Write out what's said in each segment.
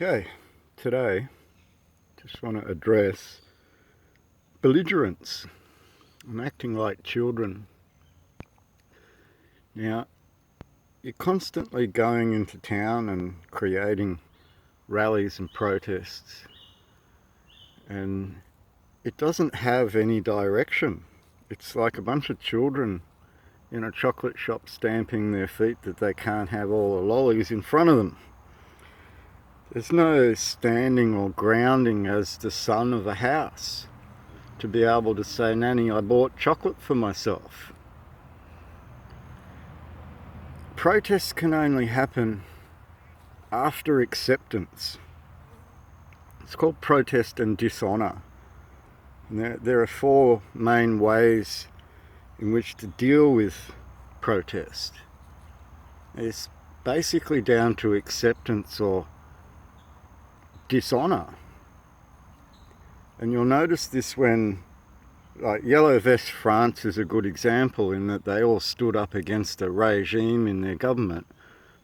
Okay, today just want to address belligerence and acting like children. Now, you're constantly going into town and creating rallies and protests, and it doesn't have any direction. It's like a bunch of children in a chocolate shop stamping their feet that they can't have all the lollies in front of them. There's no standing or grounding as the son of a house to be able to say, Nanny, I bought chocolate for myself. Protests can only happen after acceptance. It's called protest and dishonour. And there are four main ways in which to deal with protest. It's basically down to acceptance or dishonour. And you'll notice this when, like, Yellow Vest France is a good example in that they all stood up against a regime in their government,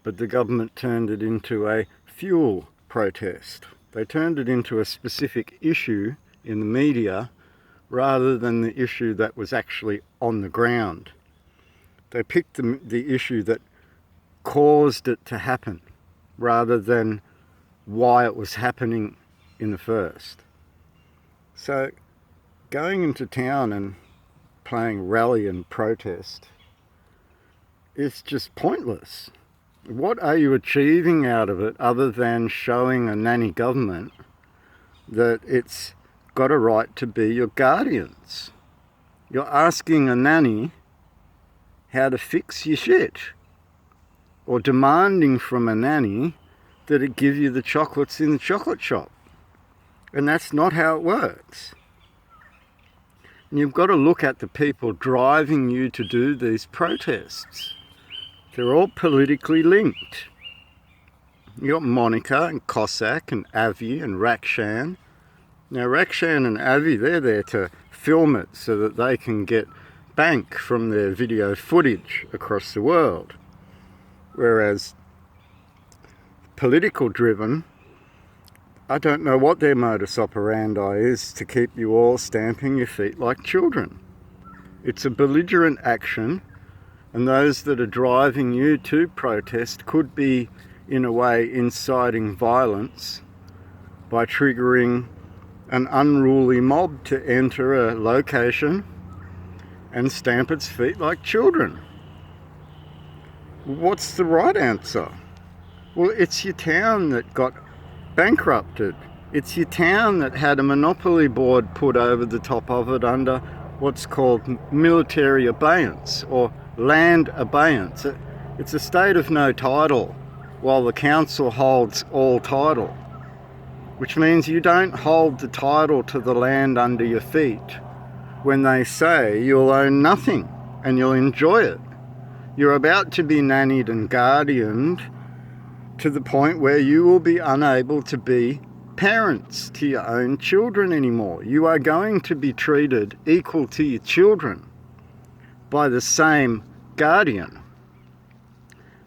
but the government turned it into a fuel protest. They turned it into a specific issue in the media rather than the issue that was actually on the ground. They picked the issue that caused it to happen rather than why it was happening in the first. So going into town and playing rally and protest is just pointless. What are you achieving out of it other than showing a nanny government that it's got a right to be your guardians? You're asking a nanny how to fix your shit, or demanding from a nanny that it give you the chocolates in the chocolate shop. And that's not how it works. And you've got to look at the people driving you to do these protests. They're all politically linked. You've got Monica and Cossack and Avi and Rakshan. Now Rakshan and Avi, they're there to film it so that they can get bank from their video footage across the world. Whereas political driven, I don't know what their modus operandi is to keep you all stamping your feet like children. It's a belligerent action, and those that are driving you to protest could be, in a way, inciting violence by triggering an unruly mob to enter a location and stamp its feet like children. What's the right answer? Well, it's your town that got bankrupted. It's your town that had a monopoly board put over the top of it under what's called military abeyance or land abeyance. It's a state of no title while the council holds all title, which means you don't hold the title to the land under your feet when they say you'll own nothing and you'll enjoy it. You're about to be nannied and guardianed to the point where you will be unable to be parents to your own children anymore. You are going to be treated equal to your children by the same guardian.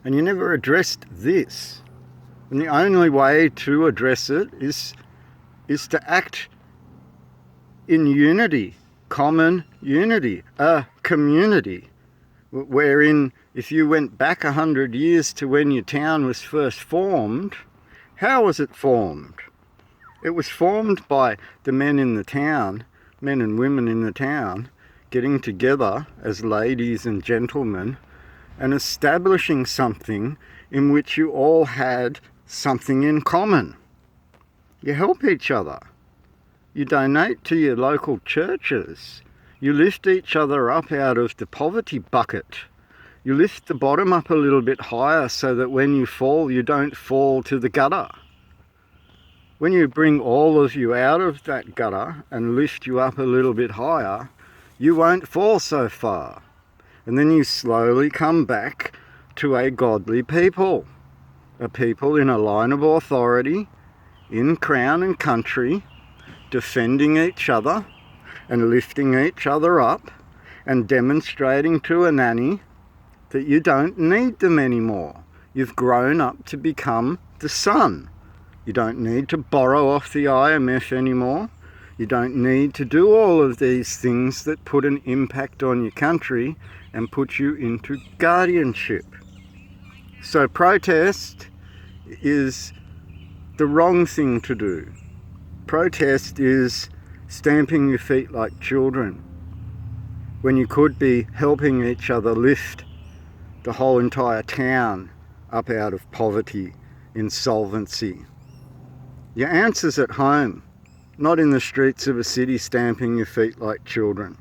And you never addressed this. And the only way to address it is to act in unity, common unity, a community, wherein if you went back 100 years to when your town was first formed, how was it formed? It was formed by the men in the town, men and women in the town, getting together as ladies and gentlemen and establishing something in which you all had something in common. You help each other. You donate to your local churches. You lift each other up out of the poverty bucket. You lift the bottom up a little bit higher so that when you fall, you don't fall to the gutter. When you bring all of you out of that gutter and lift you up a little bit higher, you won't fall so far. And then you slowly come back to a godly people, a people in a line of authority, in crown and country, defending each other and lifting each other up and demonstrating to a nanny that you don't need them anymore. You've grown up to become the son You don't need to borrow off the IMF anymore. You don't need to do all of these things that put an impact on your country and put you into guardianship. So protest is the wrong thing to do. Protest is stamping your feet like children when you could be helping each other lift the whole entire town up out of poverty, insolvency. Your answer's at home, not in the streets of a city stamping your feet like children.